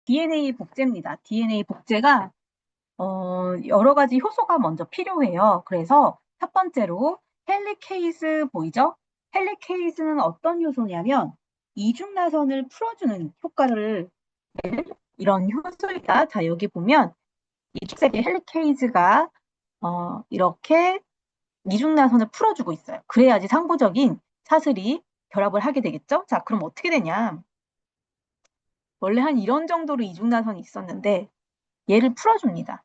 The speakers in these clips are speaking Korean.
DNA 복제입니다. DNA 복제가 여러 가지 효소가 먼저 필요해요. 그래서 첫 번째로 헬리케이스 보이죠? 헬리케이스는 어떤 효소냐면 이중나선을 풀어주는 효과를 이런 효소이다. 자, 여기 보면 이 색의 헬리케이스가 이렇게 이중나선을 풀어주고 있어요. 그래야지 상부적인 사슬이 결합을 하게 되겠죠? 자, 그럼 어떻게 되냐? 원래 한 이런 정도로 이중나선이 있었는데 얘를 풀어줍니다.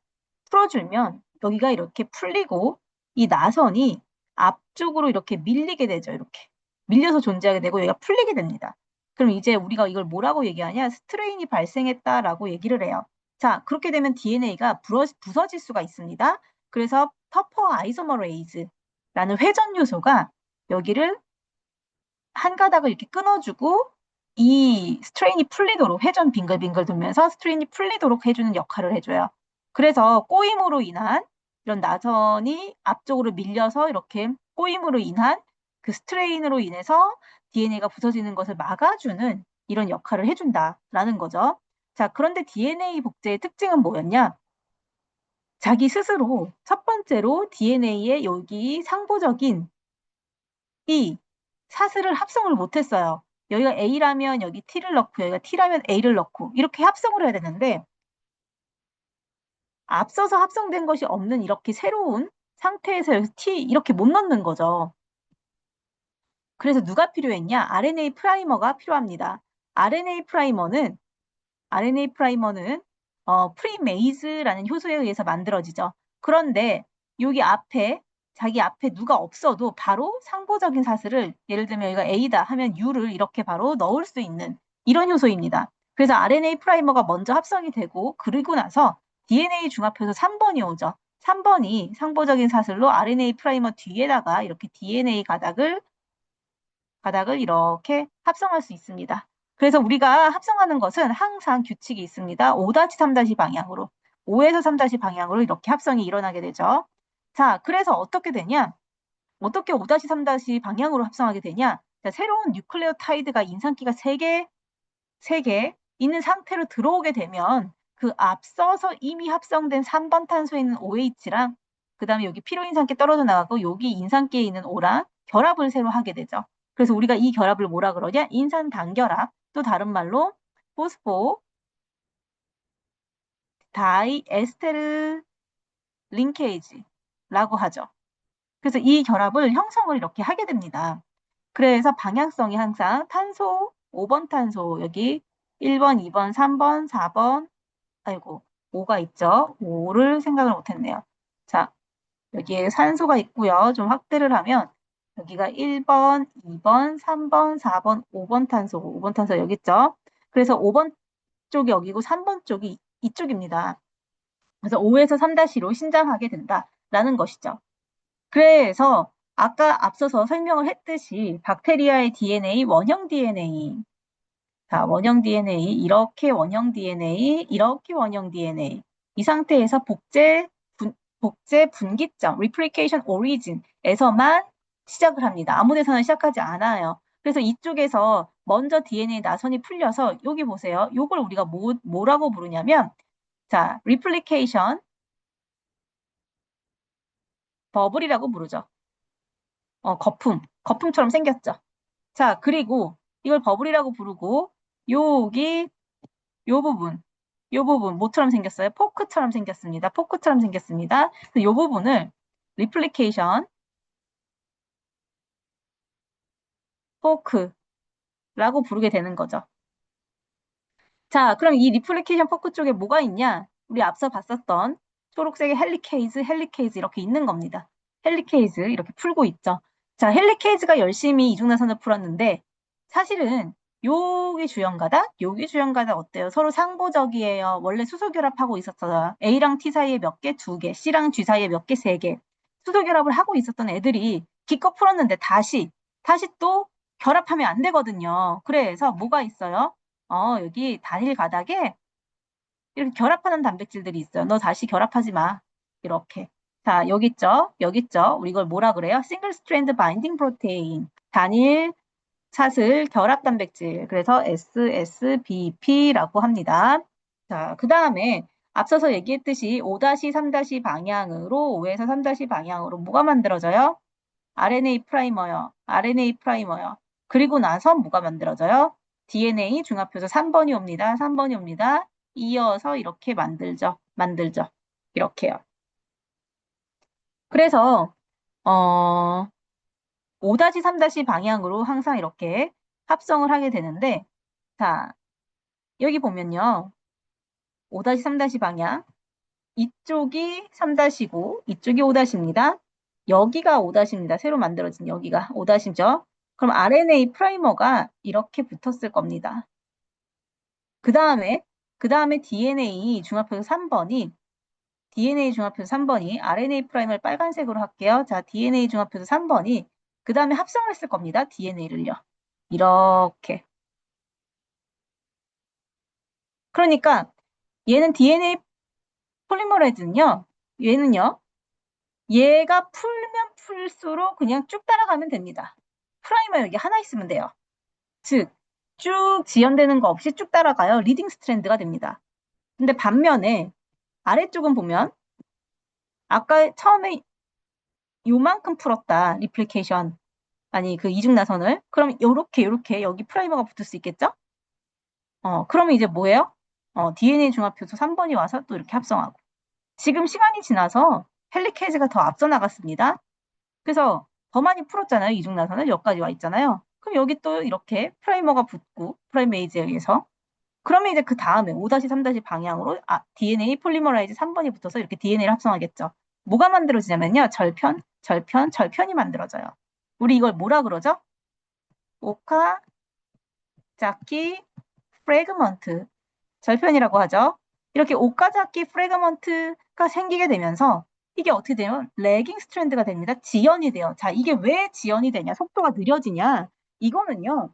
풀어주면 여기가 이렇게 풀리고 이 나선이 앞쪽으로 이렇게 밀리게 되죠. 이렇게 밀려서 존재하게 되고 여기가 풀리게 됩니다. 그럼 이제 우리가 이걸 뭐라고 얘기하냐? 스트레인이 발생했다라고 얘기를 해요. 자, 그렇게 되면 DNA가 부서질 수가 있습니다. 그래서 터퍼 아이소머레이즈라는 회전 요소가 여기를 한 가닥을 이렇게 끊어주고 이 스트레인이 풀리도록 회전 빙글빙글 돌면서 스트레인이 풀리도록 해주는 역할을 해줘요. 그래서 꼬임으로 인한 이런 나선이 앞쪽으로 밀려서 이렇게 꼬임으로 인한 그 스트레인으로 인해서 DNA가 부서지는 것을 막아주는 이런 역할을 해준다라는 거죠. 자, 그런데 DNA 복제의 특징은 뭐였냐? 자기 스스로 첫 번째로 DNA의 여기 상부적인 이 사슬을 합성을 못했어요. 여기가 A라면 여기 T를 넣고 여기가 T라면 A를 넣고 이렇게 합성을 해야 되는데 앞서서 합성된 것이 없는 이렇게 새로운 상태에서 여기서 T 이렇게 못 넣는 거죠. 그래서 누가 필요했냐? RNA 프라이머가 필요합니다. RNA 프라이머는 프리메이즈라는 효소에 의해서 만들어지죠. 그런데 여기 앞에 자기 앞에 누가 없어도 바로 상보적인 사슬을 예를 들면 여기가 A다 하면 U를 이렇게 바로 넣을 수 있는 이런 효소입니다. 그래서 RNA 프라이머가 먼저 합성이 되고 그리고 나서 DNA 중합해서 3번이 오죠. 3번이 상보적인 사슬로 RNA 프라이머 뒤에다가 이렇게 DNA 가닥을 이렇게 합성할 수 있습니다. 그래서 우리가 합성하는 것은 항상 규칙이 있습니다. 5-3 방향으로, 5에서 3 방향으로 이렇게 합성이 일어나게 되죠. 자, 그래서 어떻게 되냐? 어떻게 5-3 방향으로 합성하게 되냐? 자, 새로운 뉴클레오타이드가 인산기가 3개 있는 상태로 들어오게 되면 그 앞서서 이미 합성된 3번 탄소에 있는 OH랑 그 다음에 여기 피로인산기 떨어져 나가고 여기 인산기에 있는 O랑 결합을 새로 하게 되죠. 그래서 우리가 이 결합을 뭐라 그러냐? 인산 단결합, 또 다른 말로 포스포 다이에스테르 링케이지라고 하죠. 그래서 이 결합을 형성을 이렇게 하게 됩니다. 그래서 방향성이 항상 탄소 5번 탄소 여기 1번, 2번, 3번, 4번 아이고 5가 있죠. 5를 생각을 못했네요. 자, 여기에 산소가 있고요. 좀 확대를 하면 여기가 1번, 2번, 3번, 4번, 5번 탄소, 5번 탄소 여기 있죠. 그래서 5번 쪽이 여기고 3번 쪽이 이쪽입니다. 그래서 5에서 3-로 신장하게 된다라는 것이죠. 그래서 아까 앞서서 설명을 했듯이 박테리아의 DNA, 원형 DNA. 자, 원형 DNA, 이렇게 원형 DNA, 이렇게 원형 DNA. 이 상태에서 복제 분기점, replication origin에서만 시작을 합니다. 아무 데서나 시작하지 않아요. 그래서 이쪽에서 먼저 DNA 나선이 풀려서 여기 보세요. 이걸 우리가 뭐라고 부르냐면 자, replication 버블이라고 부르죠. 거품처럼 생겼죠. 자, 그리고 이걸 버블이라고 부르고 여기 요 부분, 요 부분 뭐처럼 생겼어요? 포크처럼 생겼습니다. 포크처럼 생겼습니다. 그래서 요 부분을 리플리케이션 포크라고 부르게 되는 거죠. 자, 그럼 이 리플리케이션 포크 쪽에 뭐가 있냐? 우리 앞서 봤었던 초록색의 헬리케이즈 이렇게 있는 겁니다. 헬리케이즈 이렇게 풀고 있죠. 자, 헬리케이즈가 열심히 이중나선을 풀었는데 사실은 요게 주연가닥, 요게 주연가닥 어때요? 서로 상보적이에요. 원래 수소결합하고 있었어요. A랑 T 사이에 몇 개? 2개. C랑 G 사이에 몇 개? 3개. 수소결합을 하고 있었던 애들이 기껏 풀었는데 다시 또 결합하면 안 되거든요. 그래서 뭐가 있어요? 여기 단일 가닥에 이렇게 결합하는 단백질들이 있어요. 너 다시 결합하지 마. 이렇게. 자, 여기 있죠? 여기 있죠? 우리 이걸 뭐라 그래요? 싱글 스트랜드 바인딩 프로테인. 단일 사슬 결합 단백질. 그래서 SSBP라고 합니다. 자, 그 다음에 앞서서 얘기했듯이 5-3- 방향으로 5에서 3- 방향으로 뭐가 만들어져요? RNA 프라이머요. RNA 프라이머요. 그리고 나서 뭐가 만들어져요? DNA 중합표서 3번이 옵니다. 3번이 옵니다. 이어서 이렇게 만들죠. 이렇게요. 그래서 5-3- 방향으로 항상 이렇게 합성을 하게 되는데, 자, 여기 보면요. 5-3- 방향. 이쪽이 3-고, 이쪽이 5-입니다. 여기가 5-입니다. 새로 만들어진 여기가 5-죠. 그럼 RNA 프라이머가 이렇게 붙었을 겁니다. 그 다음에 DNA 중합표서 3번이 RNA 프라이머를 빨간색으로 할게요. 자, DNA 중합표서 3번이 그 다음에 합성을 했을 겁니다. DNA를요. 이렇게. 그러니까 얘는 DNA 폴리머레이즈는요. 얘는요. 얘가 풀면 풀수록 그냥 쭉 따라가면 됩니다. 프라이머 여기 하나 있으면 돼요. 즉, 쭉 지연되는 거 없이 쭉 따라가요. 리딩 스트랜드가 됩니다. 근데 반면에 아래쪽은 보면 아까 처음에 요만큼 풀었다. 리플리케이션. 아니, 그 이중 나선을. 그럼 요렇게 여기 프라이머가 붙을 수 있겠죠? 그러면 이제 뭐예요? DNA 중합표소 3번이 와서 또 이렇게 합성하고. 지금 시간이 지나서 헬리케이즈가 더 앞서 나갔습니다. 그래서 더 많이 풀었잖아요. 이중 나선을 여기까지 와 있잖아요. 그럼 여기 또 이렇게 프라이머가 붙고 프라이메이즈에 의해서 그러면 이제 그 다음에 5-3- 방향으로 DNA 폴리머라이즈 3번이 붙어서 이렇게 DNA를 합성하겠죠. 뭐가 만들어지냐면요. 절편이 만들어져요. 우리 이걸 뭐라 그러죠? 오카자키 프래그먼트. 절편이라고 하죠. 이렇게 오카자키 프래그먼트가 생기게 되면서 이게 어떻게 돼요? 레깅 스트랜드가 됩니다. 지연이 돼요. 자, 이게 왜 지연이 되냐? 속도가 느려지냐? 이거는요.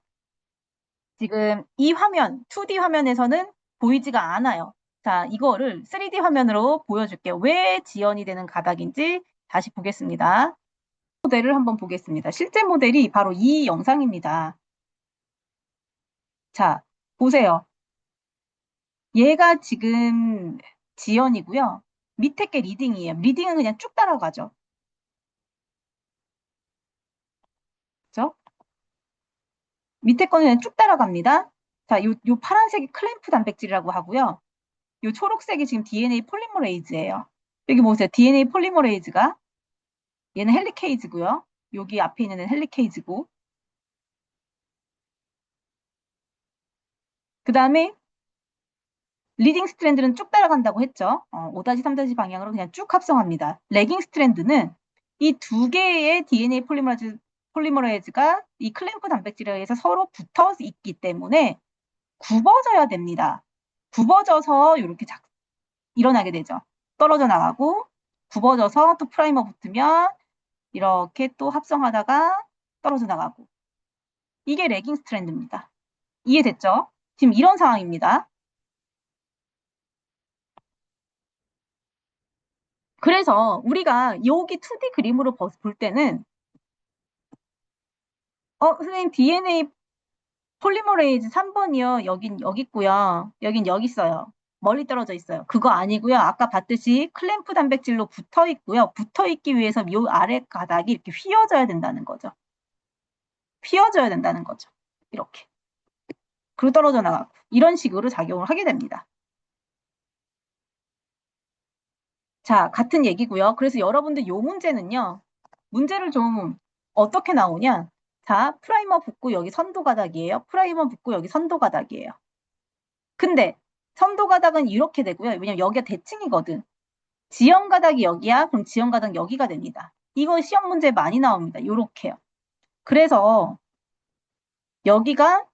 지금 이 화면, 2D 화면에서는 보이지가 않아요. 자, 이거를 3D 화면으로 보여줄게요. 왜 지연이 되는 가닥인지 다시 보겠습니다. 모델을 한번 보겠습니다. 실제 모델이 바로 이 영상입니다. 자, 보세요. 얘가 지금 지연이고요. 밑에 게 리딩이에요. 리딩은 그냥 쭉 따라가죠. 그죠? 밑에 거는 그냥 쭉 따라갑니다. 자, 요 파란색이 클램프 단백질이라고 하고요. 요 초록색이 지금 DNA 폴리머레이즈예요. 여기 보세요. DNA 폴리머레이즈가 얘는 헬리케이즈고요. 여기 앞에 있는 애는 헬리케이즈고. 그 다음에 리딩 스트랜드는 쭉 따라간다고 했죠. 5-3- 방향으로 그냥 쭉 합성합니다. 레깅 스트랜드는 이 두 개의 DNA 폴리머레이즈가 이 클램프 단백질에 의해서 서로 붙어 있기 때문에 굽어져야 됩니다. 굽어져서 이렇게 일어나게 되죠. 떨어져 나가고 굽어져서 또 프라이머 붙으면 이렇게 또 합성하다가 떨어져 나가고. 이게 레깅 스트랜드입니다. 이해됐죠? 지금 이런 상황입니다. 그래서 우리가 여기 2D 그림으로 볼 때는 선생님 DNA 폴리머레이즈 3번이요. 여기 있고요. 여기 있어요. 멀리 떨어져 있어요. 그거 아니고요. 아까 봤듯이 클램프 단백질로 붙어 있고요. 붙어 있기 위해서 이 아래 가닥이 이렇게 휘어져야 된다는 거죠. 휘어져야 된다는 거죠. 이렇게. 그리고 떨어져 나가고 이런 식으로 작용을 하게 됩니다. 자, 같은 얘기고요. 그래서 여러분들 요 문제는요. 문제를 좀 어떻게 나오냐? 자, 프라이머 붙고 여기 선도 가닥이에요. 프라이머 붙고 여기 선도 가닥이에요. 근데 선도 가닥은 이렇게 되고요. 왜냐면 여기가 대칭이거든. 지연 가닥이 여기야. 그럼 지연 가닥 여기가 됩니다. 이거 시험 문제 많이 나옵니다. 요렇게요. 그래서 여기가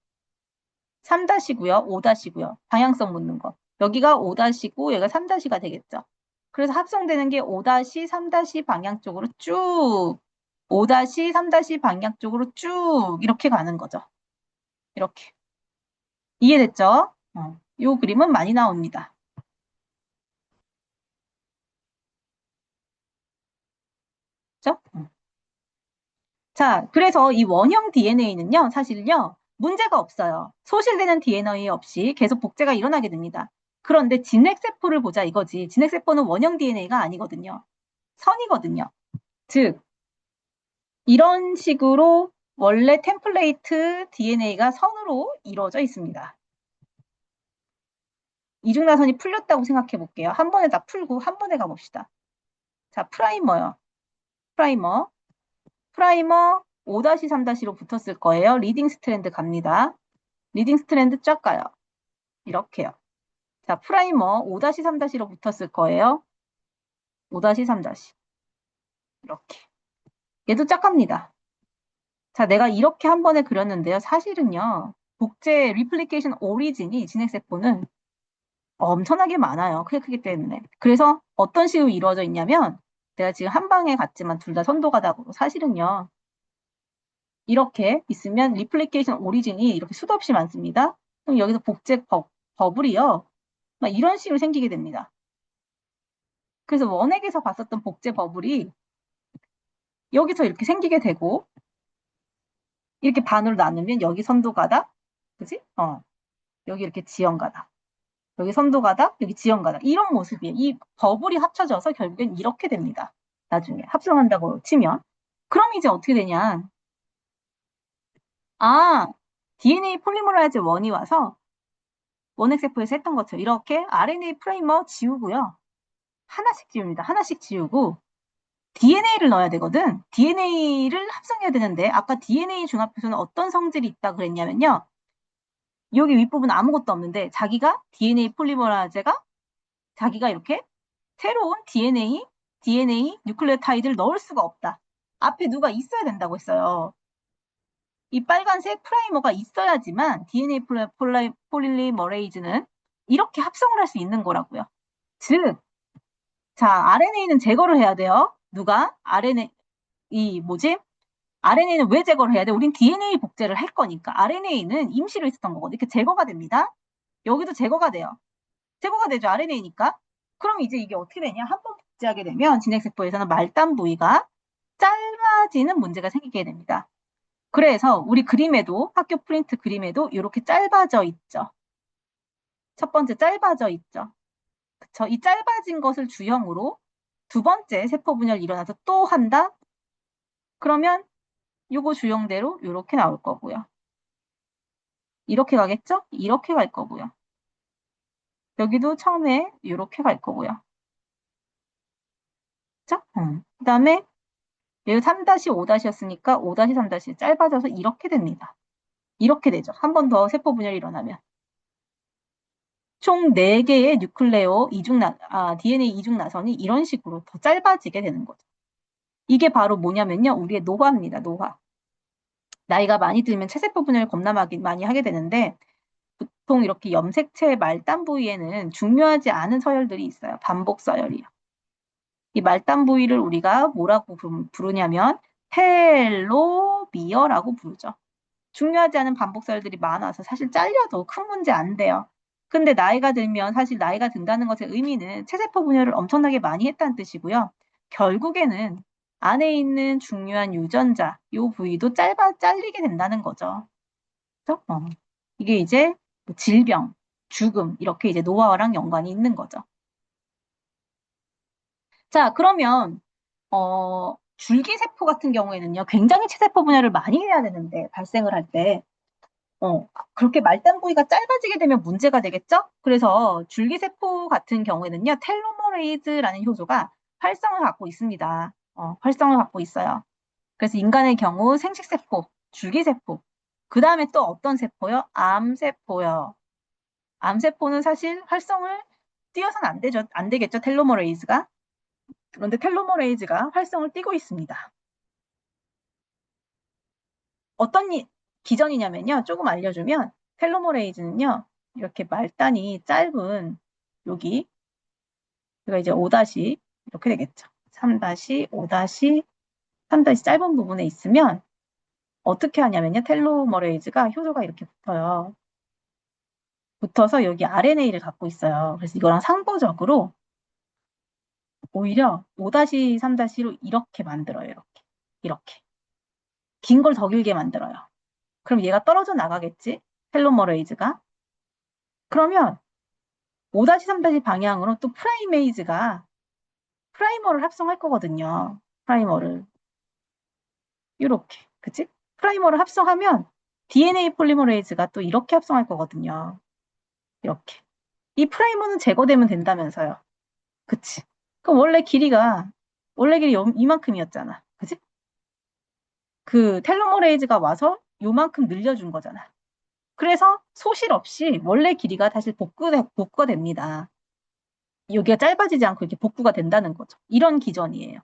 3-고요. 5-고요. 방향성 묻는 거. 여기가 5-고 여기가 3-가 되겠죠. 그래서 합성되는 게 5-3- 방향 쪽으로 쭉 5-3- 방향 쪽으로 쭉 이렇게 가는 거죠. 이렇게. 이해됐죠? 요 그림은 많이 나옵니다. 그죠? 자, 그래서 이 원형 DNA는요, 사실요, 문제가 없어요. 소실되는 DNA 없이 계속 복제가 일어나게 됩니다. 그런데 진핵세포를 보자 이거지. 진핵세포는 원형 DNA가 아니거든요. 선이거든요. 즉, 이런 식으로 원래 템플레이트 DNA가 선으로 이루어져 있습니다. 이중나선이 풀렸다고 생각해 볼게요. 한 번에 다 풀고 한 번에 가봅시다. 자, 프라이머요. 프라이머. 프라이머 5-3-로 붙었을 거예요. 리딩 스트랜드 갑니다. 리딩 스트랜드 쫙 가요. 이렇게요. 자, 프라이머 5-3-로 붙었을 거예요. 5-3- 이렇게. 얘도 쫙 갑니다. 자, 내가 이렇게 한 번에 그렸는데요. 사실은요. 복제 리플리케이션 오리진이 진핵세포는 엄청나게 많아요. 크기 때문에. 그래서 어떤 식으로 이루어져 있냐면 내가 지금 한 방에 갔지만 둘 다 선도가닥으로 사실은요. 이렇게 있으면 리플리케이션 오리진이 이렇게 수도 없이 많습니다. 그럼 여기서 복제 버블이요. 막 이런 식으로 생기게 됩니다. 그래서 원액에서 봤었던 복제 버블이 여기서 이렇게 생기게 되고 이렇게 반으로 나누면 여기 선도가닥, 그지? 여기 이렇게 지형가닥. 여기 선도가닥, 여기 지형가닥. 이런 모습이에요. 이 버블이 합쳐져서 결국엔 이렇게 됩니다. 나중에 합성한다고 치면. 그럼 이제 어떻게 되냐. 아, DNA 폴리머라이즈 1이 와서 원핵세포에서 했던 것처럼 이렇게 RNA 프라이머 지우고요. 하나씩 지웁니다. 하나씩 지우고 DNA를 넣어야 되거든. DNA를 합성해야 되는데 아까 DNA 중합표소는 어떤 성질이 있다 그랬냐면요. 여기 윗부분 아무것도 없는데 자기가 DNA 폴리머라이즈가 자기가 이렇게 새로운 DNA 뉴클레오타이드를 넣을 수가 없다. 앞에 누가 있어야 된다고 했어요. 이 빨간색 프라이머가 있어야지만 DNA 폴리머레이즈는 이렇게 합성을 할 수 있는 거라고요. 즉, 자, RNA는 제거를 해야 돼요. 누가? RNA는 왜 제거를 해야 돼? 우린 DNA 복제를 할 거니까. RNA는 임시로 있었던 거거든요. 이렇게 제거가 됩니다. 여기도 제거가 돼요. 제거가 되죠. RNA니까. 그럼 이제 이게 어떻게 되냐? 한 번 복제하게 되면 진핵세포에서는 말단 부위가 짧아지는 문제가 생기게 됩니다. 그래서 우리 그림에도 학교 프린트 그림에도 이렇게 짧아져 있죠. 첫 번째 짧아져 있죠. 그쵸? 이 짧아진 것을 주형으로 두 번째 세포 분열이 일어나서 또 한다? 그러면 요거 주형대로 이렇게 나올 거고요. 이렇게 가겠죠? 이렇게 갈 거고요. 여기도 처음에 이렇게 갈 거고요. 그쵸? 그 다음에 여기 3-5-였으니까 5-3- 짧아져서 이렇게 됩니다. 이렇게 되죠. 한 번 더 세포 분열이 일어나면. 총 4개의 DNA 이중 나선이 이런 식으로 더 짧아지게 되는 거죠. 이게 바로 뭐냐면요. 우리의 노화입니다. 노화. 나이가 많이 들면 체세포 분열을 겁나 많이 하게 되는데 보통 이렇게 염색체 말단 부위에는 중요하지 않은 서열들이 있어요. 반복 서열이요. 이 말단 부위를 우리가 뭐라고 부르냐면 텔로미어라고 부르죠. 중요하지 않은 반복 서열들이 많아서 사실 잘려도 큰 문제 안 돼요. 근데 나이가 들면 사실 나이가 든다는 것의 의미는 체세포 분열을 엄청나게 많이 했다는 뜻이고요. 결국에는 안에 있는 중요한 유전자, 요 부위도 잘리게 된다는 거죠. 그렇죠? 이게 이제 뭐 질병, 죽음, 이렇게 이제 노화랑 연관이 있는 거죠. 자, 그러면, 줄기세포 같은 경우에는요, 굉장히 체세포 분열을 많이 해야 되는데, 발생을 할 때, 그렇게 말단 부위가 짧아지게 되면 문제가 되겠죠? 그래서 줄기세포 같은 경우에는요, 텔로머레이즈라는 효소가 활성을 갖고 있습니다. 활성을 갖고 있어요. 그래서 인간의 경우 생식세포, 줄기세포, 그 다음에 또 어떤 세포요? 암세포요. 암세포는 사실 활성을 띄어서는 안 되겠죠, 텔로머레이즈가. 그런데 텔로머레이즈가 활성을 띠고 있습니다. 어떤 기전이냐면요. 조금 알려주면 텔로머레이즈는요. 이렇게 말단이 짧은 여기 이거 이제 5- 이렇게 되겠죠. 3- 5- 3- 짧은 부분에 있으면 어떻게 하냐면요. 텔로머레이즈가 효소가 이렇게 붙어요. 붙어서 여기 RNA를 갖고 있어요. 그래서 이거랑 상보적으로 오히려 5-3-로 이렇게 만들어요. 이렇게. 긴 걸 더 길게 만들어요. 그럼 얘가 떨어져 나가겠지? 텔로머레이즈가. 그러면 5-3 방향으로 또 프라이메이즈가 프라이머를 합성할 거거든요. 프라이머를. 이렇게. 그치? 프라이머를 합성하면 DNA 폴리머레이즈가 또 이렇게 합성할 거거든요. 이렇게. 이 프라이머는 제거되면 된다면서요. 그치? 그럼 원래 길이 이만큼이었잖아. 그치? 그 텔로머레이즈가 와서 요만큼 늘려준 거잖아. 그래서 소실 없이 원래 길이가 다시 복구가 됩니다. 여기가 짧아지지 않고 이렇게 복구가 된다는 거죠. 이런 기전이에요.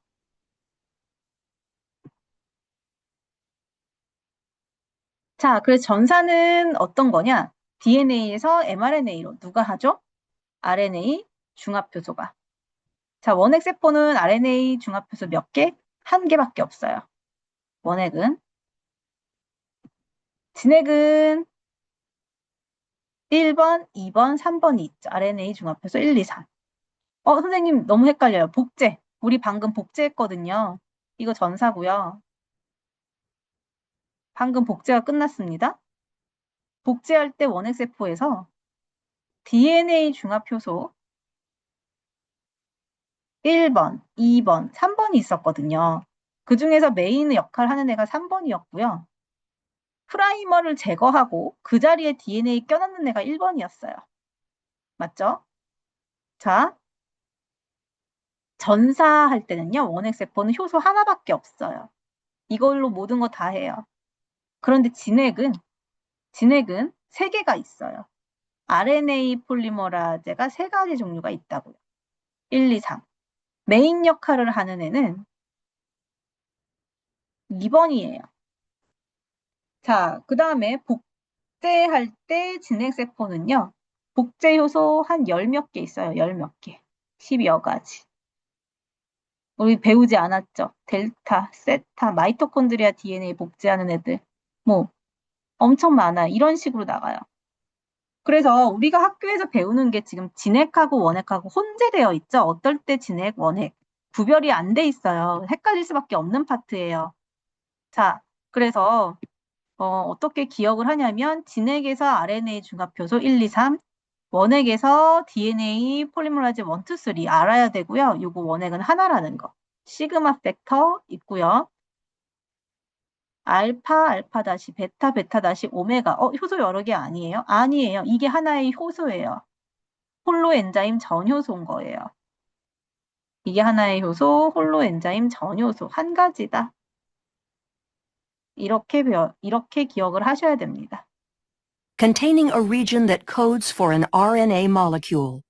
자, 그래서 전사는 어떤 거냐? DNA에서 mRNA로 누가 하죠? RNA 중합효소가. 자, 원핵세포는 RNA 중합효소 몇 개? 한 개밖에 없어요. 원핵은. 진핵은 1번, 2번, 3번이 있죠. RNA 중합효소 1, 2, 3. 선생님 너무 헷갈려요. 복제. 우리 방금 복제했거든요. 이거 전사고요. 방금 복제가 끝났습니다. 복제할 때 원핵세포에서 DNA 중합효소 1번, 2번, 3번이 있었거든요. 그 중에서 메인 역할 하는 애가 3번이었고요. 프라이머를 제거하고 그 자리에 DNA 껴넣는 애가 1번이었어요. 맞죠? 자, 전사할 때는요, 원핵세포는 효소 하나밖에 없어요. 이걸로 모든 거 다 해요. 그런데 진핵은 3개가 있어요. RNA 폴리머라제가 3가지 종류가 있다고요. 1, 2, 3. 메인 역할을 하는 애는 2번이에요. 자, 그 다음에 복제할 때 진핵세포는요. 복제 효소 한 10몇 개 있어요. 10몇 개. 10여 가지. 우리 배우지 않았죠? 델타, 세타, 마이토콘드리아 DNA 복제하는 애들. 뭐 엄청 많아요. 이런 식으로 나가요. 그래서 우리가 학교에서 배우는 게 지금 진핵하고 원핵하고 혼재되어 있죠. 어떨 때 진핵, 원핵. 구별이 안 돼 있어요. 헷갈릴 수밖에 없는 파트예요. 자, 그래서 어떻게 기억을 하냐면 진핵에서 RNA 중합효소 1, 2, 3, 원핵에서 DNA 폴리머라이즈 1, 2, 3 알아야 되고요. 요거 원핵은 하나라는 거. 시그마 팩터 있고요. 알파, 알파 다시, 베타, 베타 다시, 오메가. 효소 여러 개 아니에요? 아니에요. 이게 하나의 효소예요. 홀로 엔자임 전효소인 거예요. 이게 하나의 효소, 홀로 엔자임 전효소. 한 가지다. 이렇게 기억을 하셔야 됩니다. Containing a region that codes for an RNA molecule.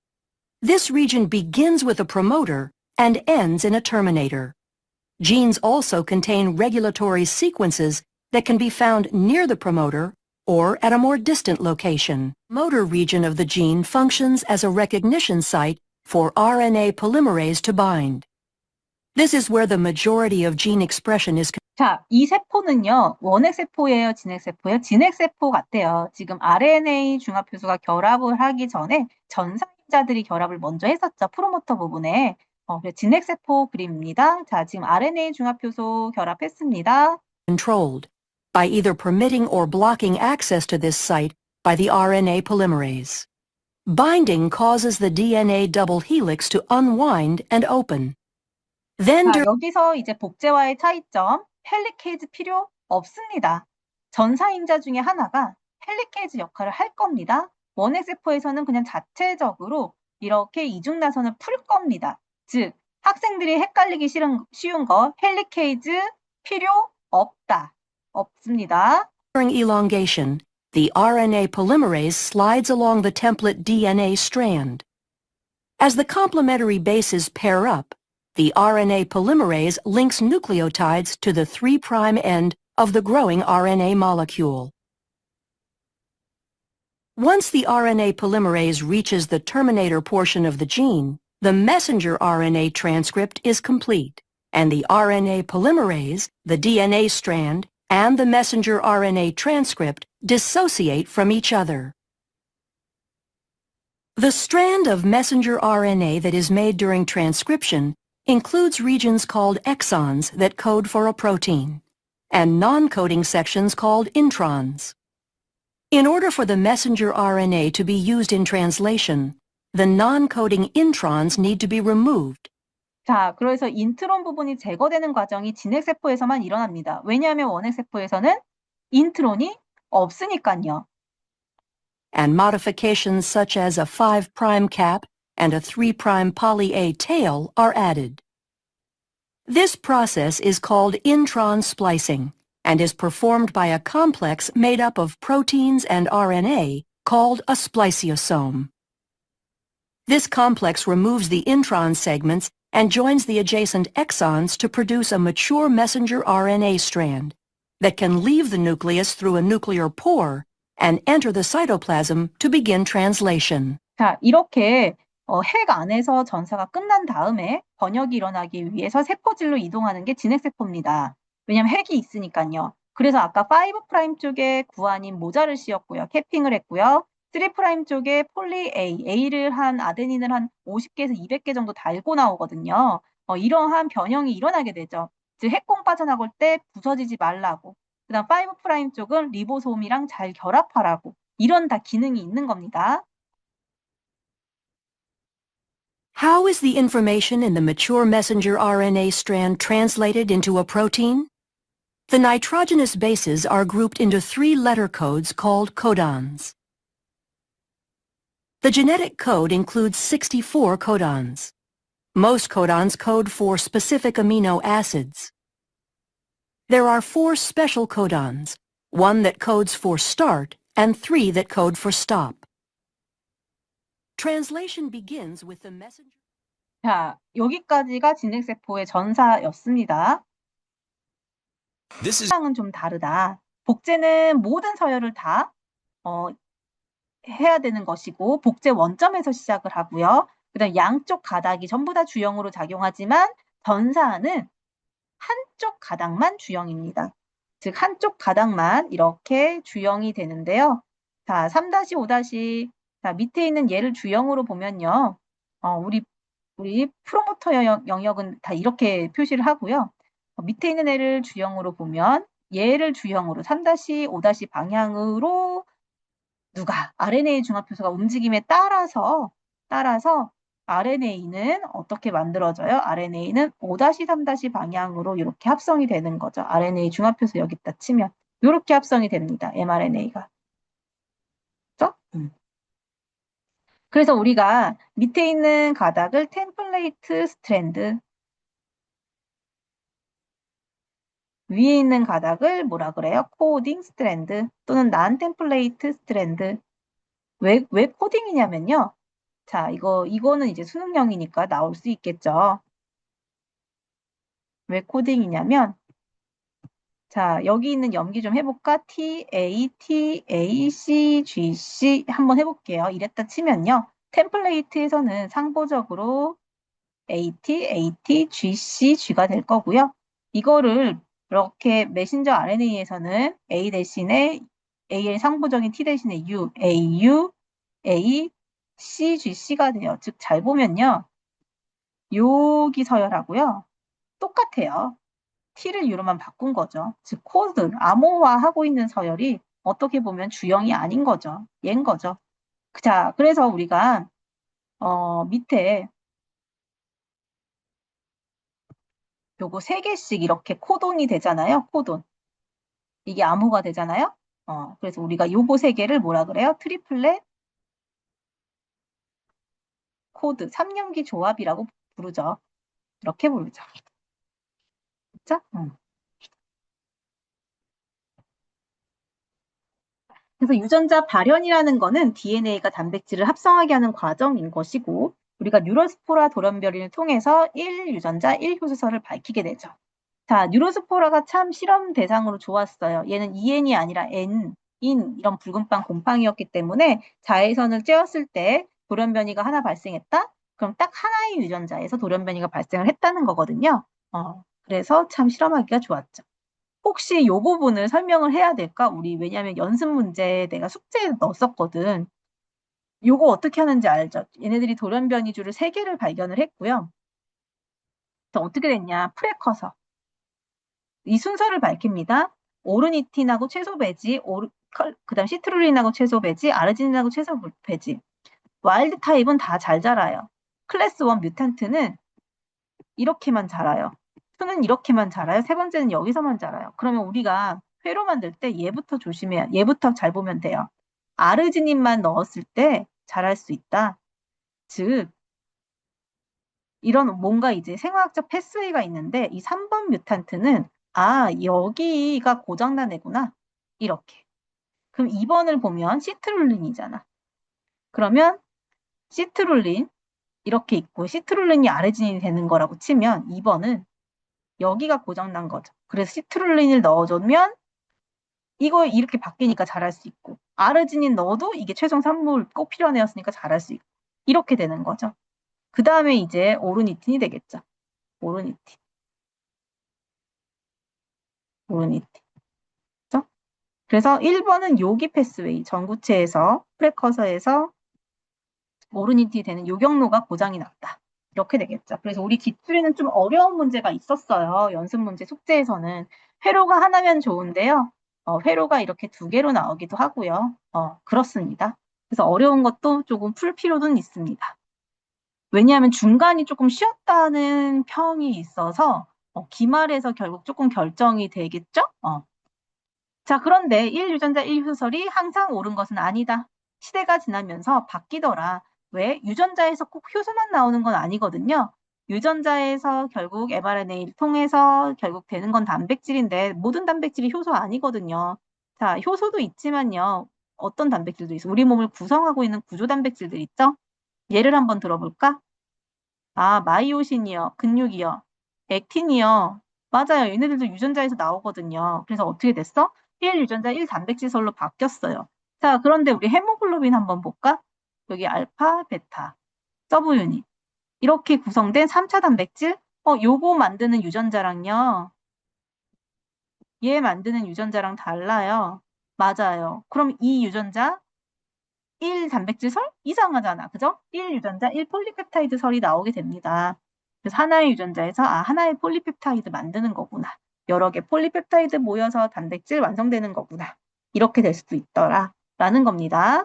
This region begins with a promoter and ends in a terminator. Genes also contain regulatory sequences that can be found near the promoter or at a more distant location. Motor region of the gene functions as a recognition site for RNA polymerase to bind. This is where the majority of gene expression is. 자, 이 세포는요, 원핵세포예요, 진핵세포예요? 진핵세포 같아요. 지금 RNA 중합효소가 결합을 하기 전에 전사자들이 결합을 먼저 했었죠. 프로모터 부분에. 진핵세포 그림입니다. 자, 지금 RNA 중합효소 결합했습니다. Controlled by either permitting or blocking access to this site by the RNA polymerase. Binding causes the DNA double helix to unwind and open. Then 자, 여기서 이제 복제와의 차이점, 헬리케이즈 필요 없습니다. 전사인자 중에 하나가 헬리케이즈 역할을 할 겁니다. 원핵세포에서는 그냥 자체적으로 이렇게 이중나선을 풀 겁니다. 즉, 학생들이 헷갈리기 쉬운 거 헬리케이즈 필요 없다. 없습니다. during elongation, the RNA polymerase slides along the template DNA strand. As the complementary bases pair up, the RNA polymerase links nucleotides to the 3' end of the growing RNA molecule. Once the RNA polymerase reaches the terminator portion of the gene, the messenger RNA transcript is complete, and the RNA polymerase, the DNA strand, and the messenger RNA transcript dissociate from each other. The strand of messenger RNA that is made during transcription includes regions called exons that code for a protein, and non-coding sections called introns. In order for the messenger RNA to be used in translation, the non-coding introns need to be removed. 자, 그래서 인트론 부분이 제거되는 과정이 진핵세포에서만 일어납니다. 왜냐하면 원핵세포에서는 인트론이 없으니까요. And modifications such as a 5' cap and a 3' poly A tail are added. This process is called intron splicing and is performed by a complex made up of proteins and RNA called a spliciosome. This complex removes the intron segments and joins the adjacent exons to produce a mature messenger RNA strand that can leave the nucleus through a nuclear pore and enter the cytoplasm to begin translation. 자, 이렇게 핵 안에서 전사가 끝난 다음에 번역이 일어나기 위해서 세포질로 이동하는 게 진핵세포입니다. 왜냐하면 핵이 있으니까요. 그래서 아까 5' 쪽에 구안인 모자를 씌웠고요. 캐핑을 했고요. 3' 쪽에 폴리 A, A를 한 아데닌을 한 50개에서 200개 정도 달고 나오거든요. 이러한 변형이 일어나게 되죠. 즉 핵공 빠져나올 때 부서지지 말라고. 그다음 5' 쪽은 리보솜이랑 잘 결합하라고. 이런 다 기능이 있는 겁니다. How is the information in the mature messenger RNA strand translated into a protein? The nitrogenous bases are grouped into 3 letter codes called codons. The genetic code includes 64 codons. Most codons code for specific amino acids. There are 4 special codons, 1 that codes for start and 3 that code for stop. Translation begins with the messenger. 자, 여기까지가 진핵세포의 전사였습니다. 상은 좀 다르다. 복제는 모든 서열을 다 해야 되는 것이고 복제 원점에서 시작을 하고요. 그다음 양쪽 가닥이 전부 다 주형으로 작용하지만 전사는 한쪽 가닥만 주형입니다. 즉 한쪽 가닥만 이렇게 주형이 되는데요. 자, 3-5- 자, 밑에 있는 얘를 주형으로 보면요. 우리 프로모터 영역은 다 이렇게 표시를 하고요. 밑에 있는 애를 주형으로 보면 얘를 주형으로 3-5- 방향으로 누가 RNA 중합효소가 움직임에 따라서 RNA는 어떻게 만들어져요? RNA는 5-3- 방향으로 이렇게 합성이 되는 거죠. RNA 중합효소 여기다 치면 이렇게 합성이 됩니다. mRNA가. 그렇죠? 그래서 우리가 밑에 있는 가닥을 템플레이트 스트랜드, 위에 있는 가닥을 뭐라 그래요? 코딩 스트랜드 또는 난 템플레이트 스트랜드. 왜 코딩이냐면요. 자, 이거는 이제 수능형이니까 나올 수 있겠죠. 왜 코딩이냐면, 자, 여기 있는 염기 좀 해볼까? T, A, T, A, C, G, C 한번 해볼게요. 이랬다 치면요. 템플레이트에서는 상보적으로 AT, AT, GC, G가 될 거고요. 이거를 이렇게 메신저 RNA에서는 A 대신에 A의 상부적인 T 대신에 U, AU, A, C, GC가 돼요. 즉, 잘 보면요. 여기 서열하고요. 똑같아요. T를 U로만 바꾼 거죠. 즉, 코드, 암호화하고 있는 서열이 어떻게 보면 주형이 아닌 거죠. 얘인 거죠. 자, 그래서 우리가 밑에 요거 3개씩 이렇게 코돈이 되잖아요. 코돈. 이게 암호가 되잖아요. 그래서 우리가 요거 3개를 뭐라 그래요? 트리플렛 코드, 3연기 조합이라고 부르죠. 이렇게 부르죠. 그렇죠? 그래서 유전자 발현이라는 거는 DNA가 단백질을 합성하게 하는 과정인 것이고 우리가 뉴로스포라 돌연변이를 통해서 1유전자 1효소설을 밝히게 되죠. 자, 뉴로스포라가 참 실험 대상으로 좋았어요. 얘는 EN이 아니라 N, 인 이런 붉은빵 곰팡이였기 때문에 자외선을 쬐었을 때 돌연변이가 하나 발생했다? 그럼 딱 하나의 유전자에서 돌연변이가 발생을 했다는 거거든요. 그래서 참 실험하기가 좋았죠. 혹시 이 부분을 설명을 해야 될까? 우리 왜냐하면 연습 문제 내가 숙제에 넣었었거든. 요거 어떻게 하는지 알죠? 얘네들이 돌연변이주를 3개를 발견을 했고요. 그래서 어떻게 됐냐? 프레커서. 이 순서를 밝힙니다. 오르니틴하고 채소 배지, 그다음 시트룰린하고 채소 배지, 아르지닌하고 채소 배지. 와일드 타입은 다 잘 자라요. 클래스 1 뮤탄트는 이렇게만 자라요. 2는 이렇게만 자라요. 세 번째는 여기서만 자라요. 그러면 우리가 회로 만들 때 얘부터 조심해야, 얘부터 잘 보면 돼요. 아르지닌만 넣었을 때 자랄 수 있다. 즉, 이런 뭔가 이제 생화학적 패스웨이가 있는데 이 3번 뮤탄트는 여기가 고장난 애구나. 이렇게. 그럼 2번을 보면 시트룰린이잖아. 그러면 시트룰린 이렇게 있고 시트룰린이 아르지닌이 되는 거라고 치면 2번은 여기가 고장난 거죠. 그래서 시트룰린을 넣어주면 이거 이렇게 바뀌니까 잘할 수 있고 아르지닌 넣어도 이게 최종 산물 꼭 필요한 애였으니까 잘할 수 있고 이렇게 되는 거죠. 그 다음에 이제 오르니틴이 되겠죠. 오르니틴. 오르니틴. 그죠? 그래서 1번은 요기 패스웨이 전구체에서 프레커서에서 오르니틴이 되는 요 경로가 고장이 났다. 이렇게 되겠죠. 그래서 우리 기출에는 좀 어려운 문제가 있었어요. 연습 문제 숙제에서는. 회로가 하나면 좋은데요. 회로가 이렇게 2개로 나오기도 하고요. 그렇습니다. 그래서 어려운 것도 조금 풀 필요는 있습니다. 왜냐하면 중간이 조금 쉬었다는 평이 있어서 기말에서 결국 조금 결정이 되겠죠? 자, 그런데 1유전자 1효설이 항상 옳은 것은 아니다. 시대가 지나면서 바뀌더라. 왜? 유전자에서 꼭 효소만 나오는 건 아니거든요. 유전자에서 결국 mRNA를 통해서 결국 되는 건 단백질인데 모든 단백질이 효소 아니거든요. 자, 효소도 있지만요. 어떤 단백질도 있어? 우리 몸을 구성하고 있는 구조 단백질들 있죠? 예를 한번 들어볼까? 마이오신이요. 근육이요. 액틴이요. 맞아요. 얘네들도 유전자에서 나오거든요. 그래서 어떻게 됐어? 1유전자 1단백질설로 바뀌었어요. 자, 그런데 우리 헤모글로빈 한번 볼까? 여기 알파, 베타, 서브유닛. 이렇게 구성된 3차 단백질? 요거 만드는 유전자랑요. 얘 만드는 유전자랑 달라요. 맞아요. 그럼 이 유전자 1단백질설? 이상하잖아. 그죠? 1유전자 1폴리펩타이드설이 나오게 됩니다. 그래서 하나의 유전자에서 하나의 폴리펩타이드 만드는 거구나. 여러 개 폴리펩타이드 모여서 단백질 완성되는 거구나. 이렇게 될 수도 있더라. 라는 겁니다.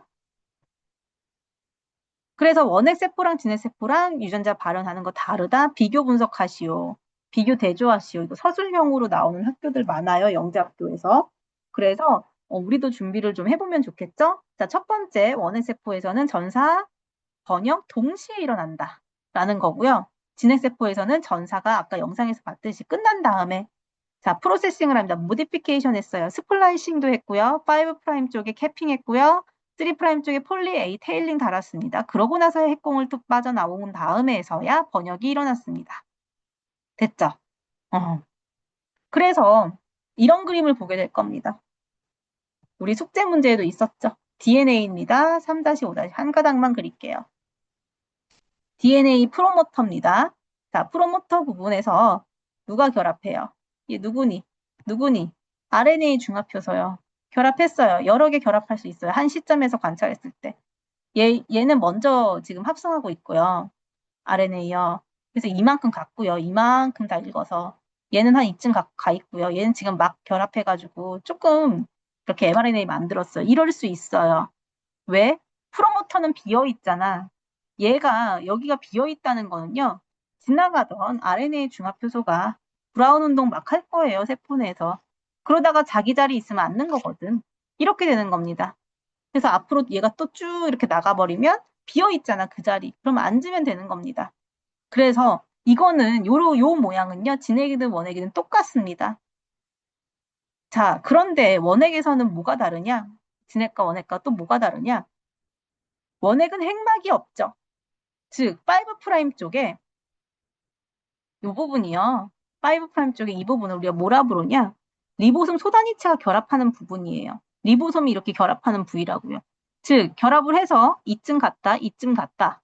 그래서 원핵세포랑 진핵세포랑 유전자 발현하는 거 다르다. 비교 분석하시오. 비교 대조하시오. 이거 서술형으로 나오는 학교들 많아요. 영재학교에서. 그래서 우리도 준비를 좀 해보면 좋겠죠? 자, 첫 번째 원핵세포에서는 전사, 번역 동시에 일어난다. 라는 거고요. 진핵세포에서는 전사가 아까 영상에서 봤듯이 끝난 다음에 자, 프로세싱을 합니다. 모디피케이션 했어요. 스플라이싱도 했고요. 5' 쪽에 캐핑 했고요. 3' 쪽에 폴리 A 테일링 달았습니다. 그러고 나서 핵공을 뚝 빠져나온 다음에서야 번역이 일어났습니다. 됐죠? 그래서 이런 그림을 보게 될 겁니다. 우리 숙제 문제에도 있었죠? DNA입니다. 3-5- 한 가닥만 그릴게요. DNA 프로모터입니다. 자, 프로모터 부분에서 누가 결합해요? 얘 누구니? 누구니? RNA 중합효소요. 결합했어요. 여러 개 결합할 수 있어요. 한 시점에서 관찰했을 때. 얘는 먼저 지금 합성하고 있고요. RNA요. 그래서 이만큼 갔고요. 이만큼 다 읽어서. 얘는 한 이쯤 가 있고요. 얘는 지금 막 결합해가지고 조금 이렇게 mRNA 만들었어요. 이럴 수 있어요. 왜? 프로모터는 비어 있잖아. 얘가 여기가 비어 있다는 거는요. 지나가던 RNA 중합효소가 브라운 운동 막 할 거예요. 세포 내에서. 그러다가 자기 자리 있으면 앉는 거거든. 이렇게 되는 겁니다. 그래서 앞으로 얘가 또 쭉 이렇게 나가버리면 비어 있잖아. 그 자리. 그럼 앉으면 되는 겁니다. 그래서 이거는 요 모양은요. 진핵이든 원핵이든 똑같습니다. 자, 그런데 원핵에서는 뭐가 다르냐? 진핵과 원핵과 또 뭐가 다르냐? 원핵은 핵막이 없죠. 즉, 5' 쪽에 이 부분이요. 5' 쪽에 이 부분을 우리가 뭐라 부르냐? 리보솜 소단위체가 결합하는 부분이에요. 리보솜이 이렇게 결합하는 부위라고요. 즉, 결합을 해서 이쯤 갔다, 이쯤 갔다.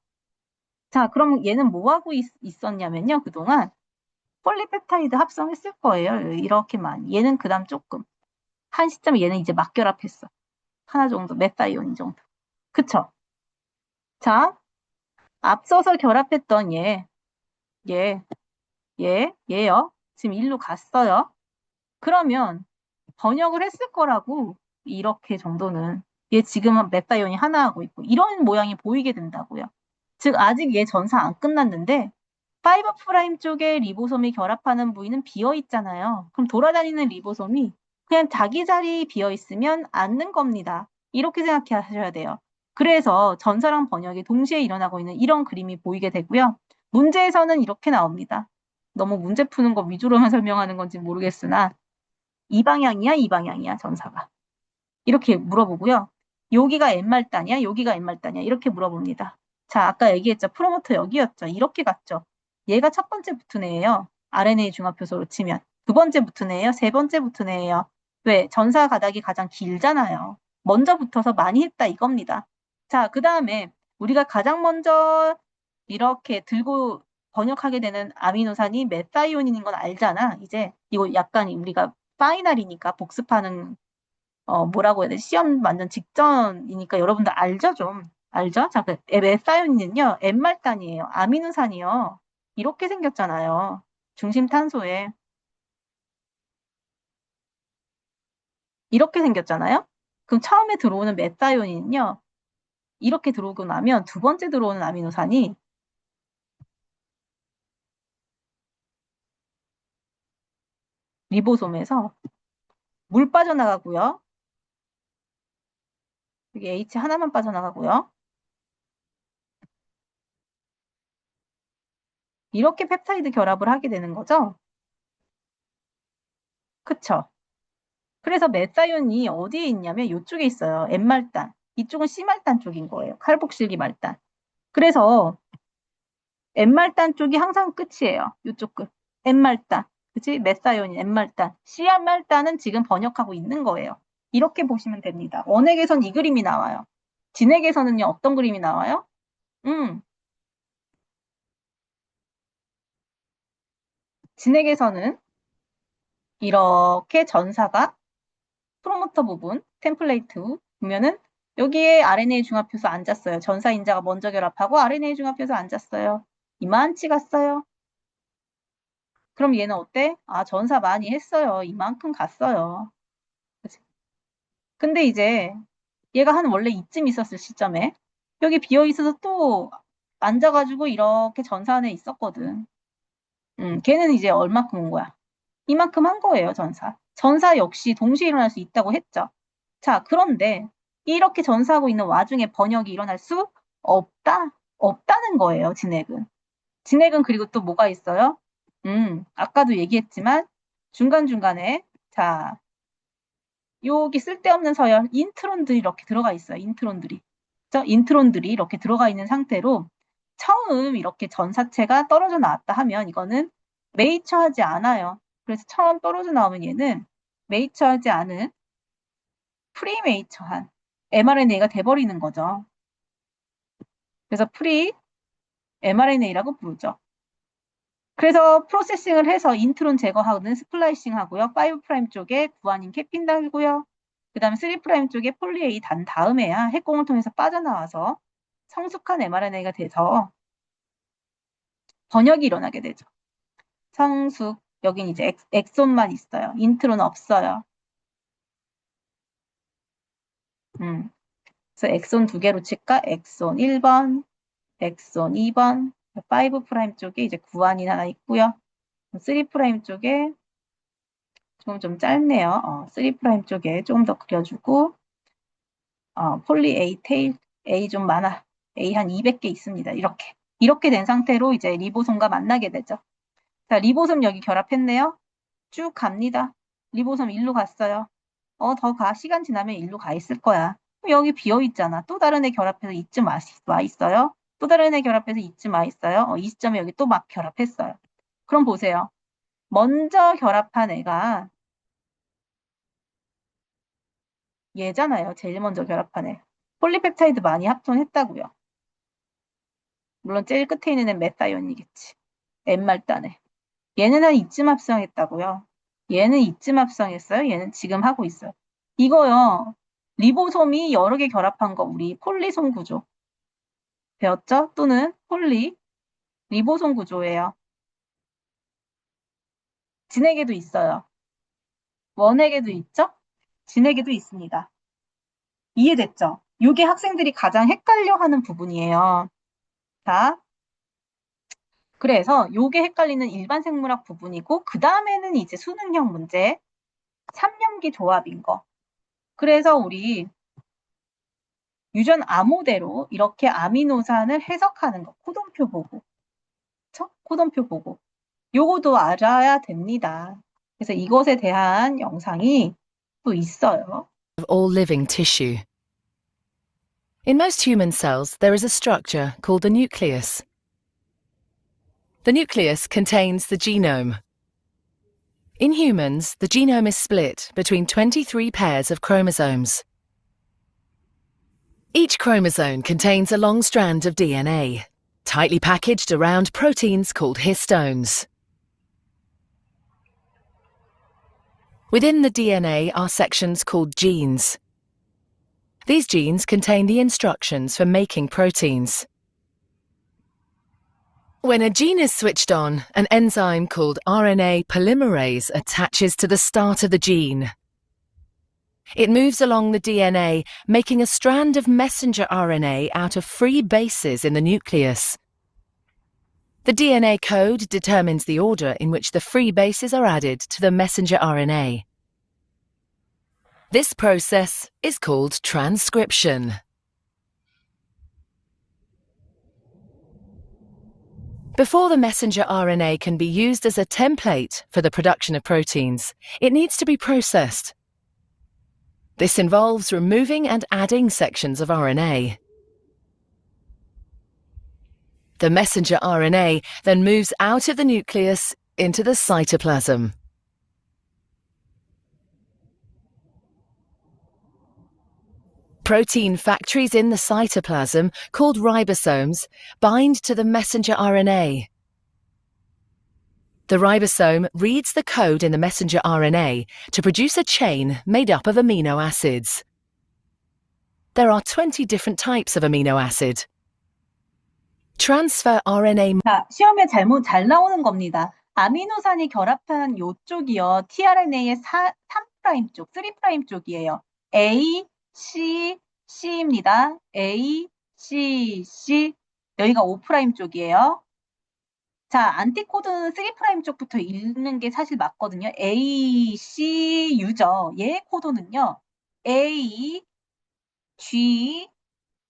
자, 그럼 얘는 뭐 하고 있었냐면요. 그동안 폴리펩타이드 합성했을 거예요. 이렇게만. 얘는 그 다음 조금. 한 시점에 얘는 이제 막 결합했어. 하나 정도, 메타이온 정도. 그쵸? 자, 앞서서 결합했던 얘, 얘요. 지금 일로 갔어요. 그러면 번역을 했을 거라고 이렇게 정도는 얘 지금 메사이온이 하나 하고 있고 이런 모양이 보이게 된다고요. 즉 아직 얘 전사 안 끝났는데 5' 쪽에 리보솜이 결합하는 부위는 비어 있잖아요. 그럼 돌아다니는 리보솜이 그냥 자기 자리 비어 있으면 앉는 겁니다. 이렇게 생각하셔야 돼요. 그래서 전사랑 번역이 동시에 일어나고 있는 이런 그림이 보이게 되고요. 문제에서는 이렇게 나옵니다. 너무 문제 푸는 거 위주로만 설명하는 건지 모르겠으나 이 방향이야, 이 방향이야, 전사가. 이렇게 물어보고요. 여기가 엔말단이야, 여기가 엔말단이야. 이렇게 물어봅니다. 자, 아까 얘기했죠. 프로모터 여기였죠. 이렇게 갔죠. 얘가 첫 번째 붙은 애예요. RNA 중합효소로 치면. 두 번째 붙은 애예요. 세 번째 붙은 애예요. 왜? 전사 가닥이 가장 길잖아요. 먼저 붙어서 많이 했다 이겁니다. 자, 그 다음에 우리가 가장 먼저 이렇게 들고 번역하게 되는 아미노산이 메사이온인 건 알잖아. 이제 이거 약간 우리가 파이널이니까 복습하는 뭐라고 해야 돼? 시험 완전 직전이니까 여러분들 알죠, 좀. 알죠? 자, 그 메사이온은요, 엔말단이에요. 아미노산이요. 이렇게 생겼잖아요. 중심 탄소에. 이렇게 생겼잖아요? 그럼 처음에 들어오는 메사이온은요, 이렇게 들어오고 나면 두 번째 들어오는 아미노산이 리보솜에서 물 빠져나가고요. 여기 H 하나만 빠져나가고요. 이렇게 펩타이드 결합을 하게 되는 거죠. 그쵸? 그래서 메사이온이 어디에 있냐면 이쪽에 있어요. N말단. 이쪽은 C말단 쪽인 거예요. 칼복실기 말단. 그래서 N말단 쪽이 항상 끝이에요. 이쪽 끝. N말단. 그치? 메사이온이 N말단. C말단은 지금 번역하고 있는 거예요. 이렇게 보시면 됩니다. 원액에선 이 그림이 나와요. 진액에서는요, 어떤 그림이 나와요? 음, 진액에서는 이렇게 전사가 프로모터 부분, 템플레이트 보면은 여기에 RNA 중합효소 앉았어요. 전사 인자가 먼저 결합하고 RNA 중합효소 앉았어요. 이만치 갔어요. 그럼 얘는 어때? 아, 전사 많이 했어요. 이만큼 갔어요. 그치? 근데 이제 얘가 한 원래 이쯤 있었을 시점에 여기 비어 있어서 또 앉아가지고 이렇게 전사 안에 있었거든. 걔는 이제 얼마큼 온 거야? 이만큼 한 거예요, 전사. 전사 역시 동시에 일어날 수 있다고 했죠. 자, 그런데 이렇게 전사하고 있는 와중에 번역이 일어날 수 없다? 없다는 거예요, 진액은. 진액은 그리고 또 뭐가 있어요? 아까도 얘기했지만 중간중간에 자, 여기 쓸데없는 서열 인트론들이 이렇게 들어가 있어요. 인트론들이. 그죠? 인트론들이 이렇게 들어가 있는 상태로 처음 이렇게 전사체가 떨어져 나왔다 하면 이거는 메이처하지 않아요. 그래서 처음 떨어져 나오면 얘는 메이처하지 않은 프리메이처한 mRNA가 돼버리는 거죠. 그래서 프리 mRNA라고 부르죠. 그래서 프로세싱을 해서 인트론 제거하는 스플라이싱 하고요. 5' 쪽에 구안인 캐핀 달고요. 그 다음에 3' 쪽에 폴리 A 단 다음에야 핵공을 통해서 빠져나와서 성숙한 mRNA가 돼서 번역이 일어나게 되죠. 성숙, 여긴 이제 엑손만 있어요. 인트론 없어요. 음. 그래서 엑손 두 개로 칠까? 엑손 1번, 엑손 2번, 5' 쪽에 이제 구안인 하나 있고요. 3' 쪽에 좀 짧네요. 3' 쪽에 조금 더 그려주고, 폴리 A 테일, A 좀 많아. A 한 200개 있습니다. 이렇게. 이렇게 된 상태로 이제 리보솜과 만나게 되죠. 자, 리보솜 여기 결합했네요. 쭉 갑니다. 리보솜 일로 갔어요. 더 가. 시간 지나면 일로 가 있을 거야. 여기 비어 있잖아. 또 다른 애 결합해서 이쯤 와 있어요. 또 다른 애 결합해서 이쯤 와 있어요. 이 시점에 여기 또 막 결합했어요. 그럼 보세요. 먼저 결합한 애가 얘잖아요. 제일 먼저 결합한 애. 폴리펩타이드 많이 합성했다고요. 물론 제일 끝에 있는 애는 메사이온이겠지. 엠말단에. 얘는 한 이쯤 합성했다고요. 얘는 이쯤 합성했어요. 얘는 지금 하고 있어요. 이거요. 리보솜이 여러 개 결합한 거 우리 폴리솜 구조 배웠죠? 또는 폴리 리보솜 구조예요. 진에게도 있어요. 원에게도 있죠? 진에게도 있습니다. 이해됐죠? 이게 학생들이 가장 헷갈려하는 부분이에요. 자, 그래서 요게 헷갈리는 일반 생물학 부분이고, 그 다음에는 이제 수능형 문제, 3년기 조합인 거. 그래서 우리 유전 암호대로 이렇게 아미노산을 해석하는 거, 코돈표 보고. 그쵸? 코돈표 보고. 요거도 알아야 됩니다. 그래서 이것에 대한 영상이 또 있어요. Of all living tissue. In most human cells, there is a structure called the nucleus. The nucleus contains the genome. In humans, the genome is split between 23 pairs of chromosomes. Each chromosome contains a long strand of DNA, tightly packaged around proteins called histones. Within the DNA are sections called genes. These genes contain the instructions for making proteins. When a gene is switched on, an enzyme called RNA polymerase attaches to the start of the gene. It moves along the DNA, making a strand of messenger RNA out of free bases in the nucleus. The DNA code determines the order in which the free bases are added to the messenger RNA. This process is called transcription. Before the messenger RNA can be used as a template for the production of proteins, it needs to be processed. This involves removing and adding sections of RNA. The messenger RNA then moves out of the nucleus into the cytoplasm. Protein factories in the cytoplasm, called ribosomes, bind to the messenger RNA. The ribosome reads the code in the messenger RNA to produce a chain made up of amino acids. There are 20 different types of amino acid. Transfer RNA. 자, 시험에 잘 나오는 겁니다. 아미노산이 결합한 요쪽이요. tRNA의 3' 쪽, 3' 쪽이에요. A, C, C입니다. A, C, C. 여기가 5' 쪽이에요. 자, 안티코드는 3' 쪽부터 읽는 게 사실 맞거든요. A, C, U죠. 얘의 코드는요. A, G,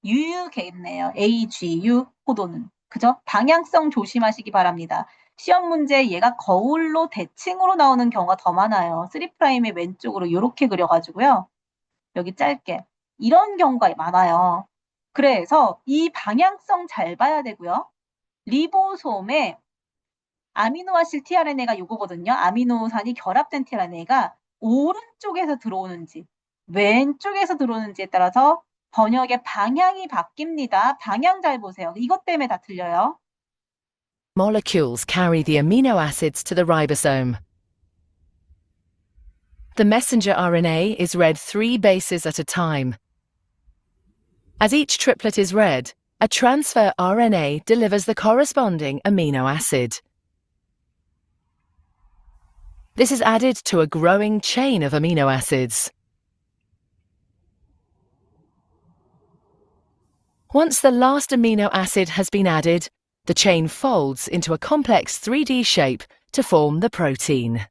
U겠네요. A, G, U 코드는. 그죠? 방향성 조심하시기 바랍니다. 시험 문제 얘가 거울로 대칭으로 나오는 경우가 더 많아요. 3'의 왼쪽으로 이렇게 그려가지고요. 여기 짧게. 이런 경우가 많아요. 그래서 이 방향성 잘 봐야 되고요. 리보솜에 아미노아실 tRNA가 이거거든요. 아미노산이 결합된 tRNA가 오른쪽에서 들어오는지 왼쪽에서 들어오는지에 따라서 번역의 방향이 바뀝니다. 방향 잘 보세요. 이것 때문에 다 틀려요. Molecules carry the amino acids to the ribosome. The messenger RNA is read 3 bases at a time. As each triplet is read, a transfer RNA delivers the corresponding amino acid. This is added to a growing chain of amino acids. Once the last amino acid has been added, the chain folds into a complex 3D shape to form the protein.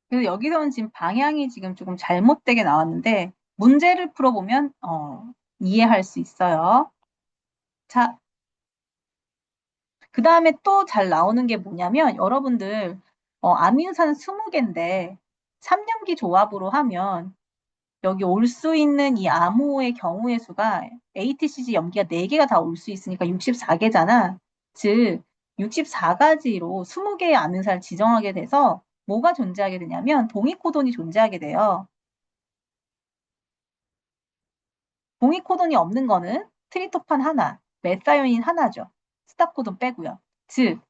그래서 여기서는 지금 방향이 지금 조금 잘못되게 나왔는데 문제를 풀어보면 이해할 수 있어요. 자, 그 다음에 또 잘 나오는 게 뭐냐면 여러분들 아미노산 20개인데 3년기 조합으로 하면 여기 올 수 있는 이 암호의 경우의 수가 ATCG 염기가 4개가 다 올 수 있으니까 64개잖아. 즉 64가지로 20개의 아미노산을 지정하게 돼서 뭐가 존재하게 되냐면 동위코돈이 존재하게 돼요. 동위코돈이 없는 거는 트리토판 하나, 메사요닌 하나죠. 스탑코돈 빼고요. 즉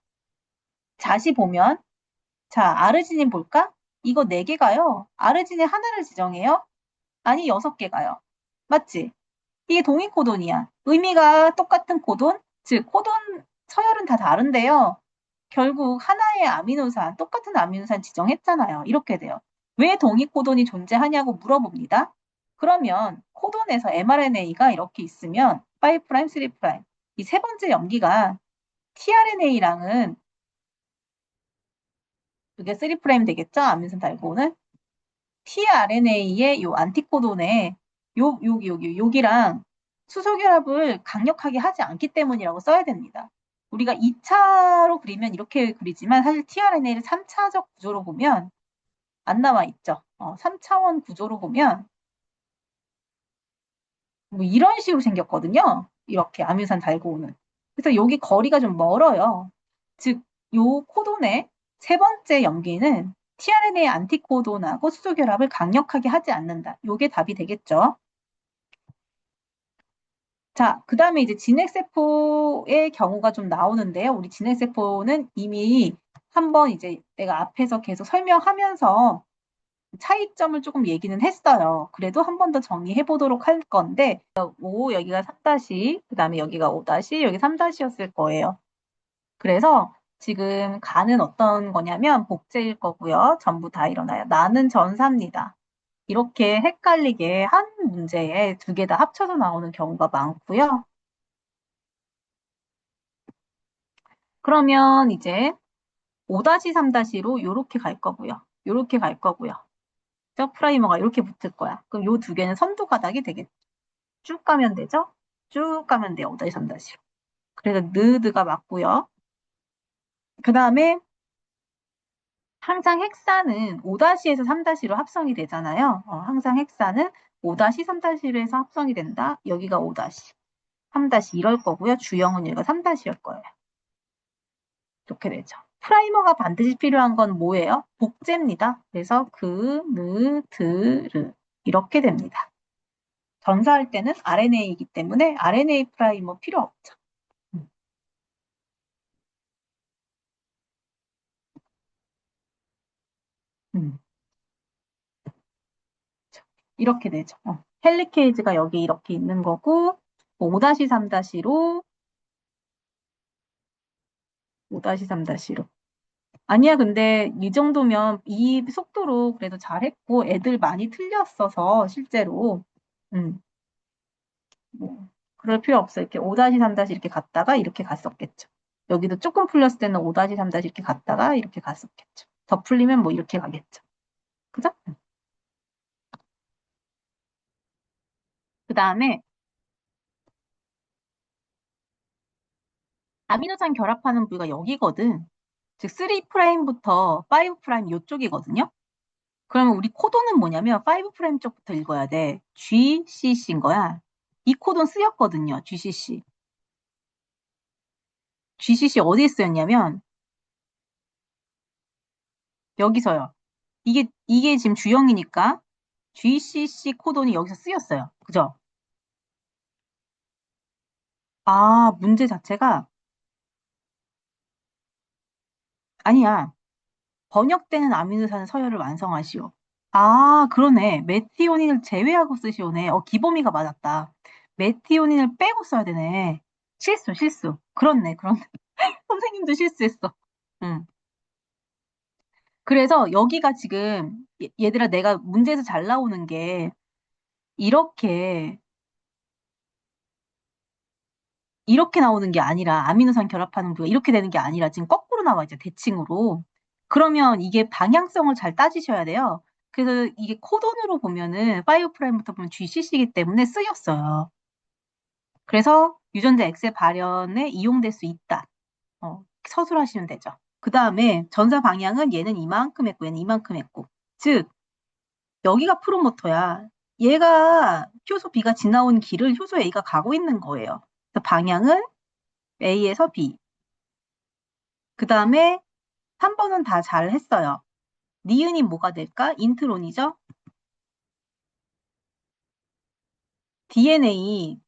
다시 보면 자, 아르지닌 볼까? 이거 4개가요. 아르지닌 하나를 지정해요? 아니, 6개가요. 맞지? 이게 동위코돈이야. 의미가 똑같은 코돈, 즉 코돈 서열은 다 다른데요. 결국 하나의 아미노산, 똑같은 아미노산 지정했잖아요. 이렇게 돼요. 왜 동이 코돈이 존재하냐고 물어봅니다. 그러면 코돈에서 mRNA가 이렇게 있으면 5', 3', 이 세 번째 염기가 tRNA랑은 이게 3' 되겠죠? 아미노산 달고는 tRNA의 요 안티코돈에 여기랑 수소결합을 강력하게 하지 않기 때문이라고 써야 됩니다. 우리가 2차로 그리면 이렇게 그리지만 사실 tRNA를 3차적 구조로 보면 안 나와 있죠. 3차원 구조로 보면 뭐 이런 식으로 생겼거든요. 이렇게 아미노산 달고는. 그래서 여기 거리가 좀 멀어요. 즉, 요 코돈의 세 번째 염기는 tRNA 안티코돈하고 수소결합을 강력하게 하지 않는다. 요게 답이 되겠죠. 자, 그 다음에 이제 진핵세포의 경우가 좀 나오는데요. 우리 진핵세포는 이미 한번 이제 내가 앞에서 계속 설명하면서 차이점을 조금 얘기는 했어요. 그래도 한 번 더 정리해 보도록 할 건데, 5, 여기가 3-, 그 다음에 여기가 5-, 여기 3-였을 거예요. 그래서 지금 가는 어떤 거냐면 복제일 거고요. 전부 다 일어나요. 나는 전사입니다. 이렇게 헷갈리게 한 문제에 두 개 다 합쳐서 나오는 경우가 많고요. 그러면 이제 5-3-로 이렇게 갈 거고요. 이렇게 갈 거고요. 저 프라이머가 이렇게 붙을 거야. 그럼 요 두 개는 선두 가닥이 되겠죠. 쭉 가면 되죠? 쭉 가면 돼요. 5-3-로. 그래서 느드가 맞고요. 그 다음에 항상 헥사는 5-에서 3-로 합성이 되잖아요. 항상 헥사는 5-3-로 해서 합성이 된다. 여기가 5-, 3- 이럴 거고요. 주형은 여기가 3-일 거예요. 이렇게 되죠. 프라이머가 반드시 필요한 건 뭐예요? 복제입니다. 그래서 그, 느, 드, 르 이렇게 됩니다. 전사할 때는 RNA이기 때문에 RNA 프라이머 필요 없죠. 음. 이렇게 되죠. 헬리케이즈가 여기 이렇게 있는 거고 5-3-로 5-3-로 아니야, 근데 이 정도면 이 속도로 그래도 잘했고 애들 많이 틀렸어서 실제로 뭐 그럴 필요 없어요. 이렇게 5-3- 이렇게 갔다가 이렇게 갔었겠죠. 여기도 조금 풀렸을 때는 5-3- 이렇게 갔다가 이렇게 갔었겠죠. 더 풀리면 뭐 이렇게 가겠죠. 그죠? 그 다음에 아미노산 결합하는 부위가 여기거든. 즉 3'부터 5' 이쪽이거든요. 그러면 우리 코돈은 뭐냐면 5' 쪽부터 읽어야 돼. GCC인 거야. 이 코돈 쓰였거든요. GCC. GCC 어디에 쓰였냐면 여기서요. 이게 지금 주형이니까 GCC 코돈이 여기서 쓰였어요. 그죠? 아, 문제 자체가 아니야. 번역되는 아미노산 서열을 완성하시오. 아, 그러네. 메티오닌을 제외하고 쓰시오네. 기범이가 맞았다. 메티오닌을 빼고 써야 되네. 실수. 그렇네. 선생님도 실수했어. 응. 그래서 여기가 지금, 얘들아, 내가 문제에서 잘 나오는 게, 이렇게, 이렇게 나오는 게 아니라, 아미노산 결합하는 부가 이렇게 되는 게 아니라, 지금 거꾸로 나와 있죠, 대칭으로. 그러면 이게 방향성을 잘 따지셔야 돼요. 그래서 이게 코돈으로 보면은, 5'부터 보면 GCC이기 때문에 쓰였어요. 그래서 유전자 X의 발현에 이용될 수 있다. 서술하시면 되죠. 그 다음에 전사 방향은 얘는 이만큼 했고 얘는 이만큼 했고. 즉 여기가 프로모터야. 얘가 효소 B가 지나온 길을 효소 A가 가고 있는 거예요. 그래서 방향은 A에서 B. 그 다음에 3번은 다 잘 했어요. 니은이 뭐가 될까? 인트론이죠. DNA의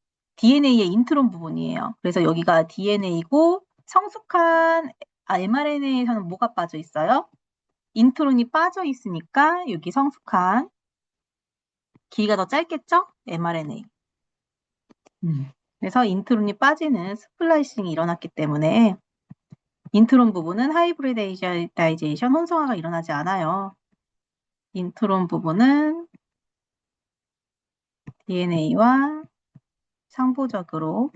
인트론 부분이에요. 그래서 여기가 DNA고 성숙한 mRNA에서는 뭐가 빠져 있어요? 인트론이 빠져 있으니까 여기 성숙한 길이가 더 짧겠죠? mRNA. 그래서 인트론이 빠지는 스플라이싱이 일어났기 때문에 인트론 부분은 하이브리다이제이션, 혼성화가 일어나지 않아요. 인트론 부분은 DNA와 상부적으로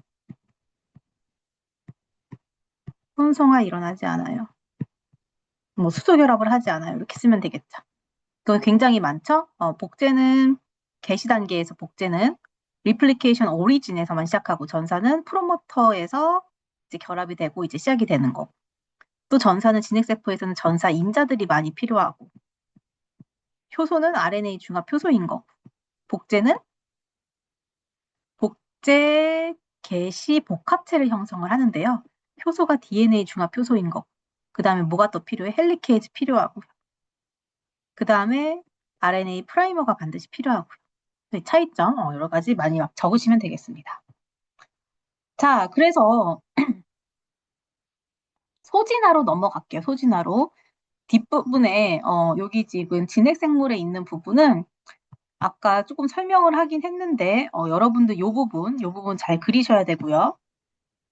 혼성화 일어나지 않아요. 뭐 수소 결합을 하지 않아요. 이렇게 쓰면 되겠죠. 그건 굉장히 많죠? 복제는 개시 단계에서 복제는 리플리케이션 오리진에서만 시작하고 전사는 프로모터에서 이제 결합이 되고 이제 시작이 되는 거. 또 전사는 진핵세포에서는 전사 인자들이 많이 필요하고 효소는 RNA 중합 효소인 거. 복제는 복제 개시 복합체를 형성을 하는데요. 효소가 DNA 중합 효소인 거. 그 다음에 뭐가 또 필요해? 헬리케이즈 필요하고. 그 다음에 RNA 프라이머가 반드시 필요하고요. 차이점 여러 가지 많이 막 적으시면 되겠습니다. 자, 그래서 소진화로 넘어갈게요. 소진화로. 뒷부분에 여기 지금 진핵생물에 있는 부분은 아까 조금 설명을 하긴 했는데 여러분들 요 부분 잘 그리셔야 되고요.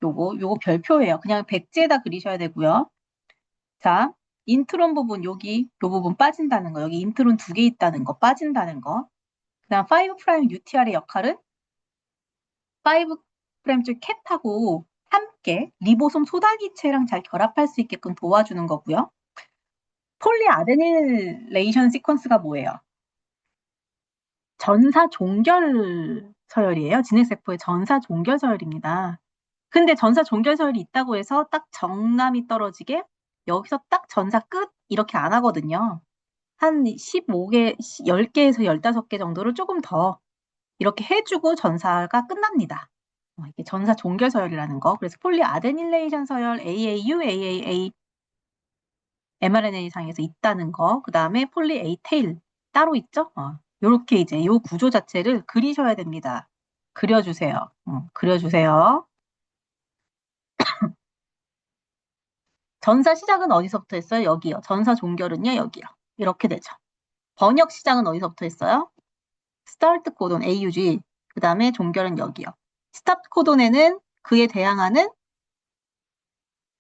요거 별표예요. 그냥 백지에다 그리셔야 되고요. 자, 인트론 부분 여기 요 부분 빠진다는 거. 여기 인트론 2개 있다는 거 빠진다는 거. 그다음 5' UTR의 역할은 5' 쪽 캣하고 함께 리보솜 소다기체랑 잘 결합할 수 있게끔 도와주는 거고요. 폴리아데닐레이션 시퀀스가 뭐예요? 전사 종결 서열이에요. 진핵세포의 전사 종결 서열입니다. 근데 전사 종결 서열이 있다고 해서 딱 정남이 떨어지게 여기서 딱 전사 끝 이렇게 안 하거든요. 한 15개, 10개에서 15개 정도를 조금 더 이렇게 해주고 전사가 끝납니다. 이게 전사 종결 서열이라는 거. 그래서 폴리아데닐레이션 서열 AAU, AAA, mRNA 상에서 있다는 거. 그 다음에 폴리 A 테일 따로 있죠? 요렇게 이제 요 구조 자체를 그리셔야 됩니다. 그려주세요. 그려주세요. 전사 시작은 어디서부터 했어요? 여기요. 전사 종결은요? 여기요. 이렇게 되죠. 번역 시작은 어디서부터 했어요? 스타트 코돈 AUG. 그 다음에 종결은 여기요. 스탑 코돈에는 그에 대항하는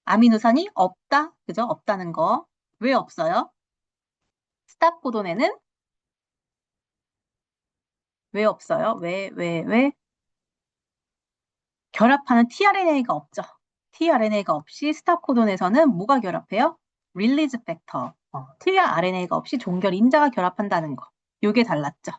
아미노산이 없다. 그죠? 없다는 거. 왜 없어요? 스탑 코돈에는 왜 없어요? 왜? 결합하는 tRNA가 없죠. tRNA가 없이 스탑 코돈에서는 뭐가 결합해요? 릴리즈 팩터. tRNA가 없이 종결 인자가 결합한다는 거. 요게 달랐죠.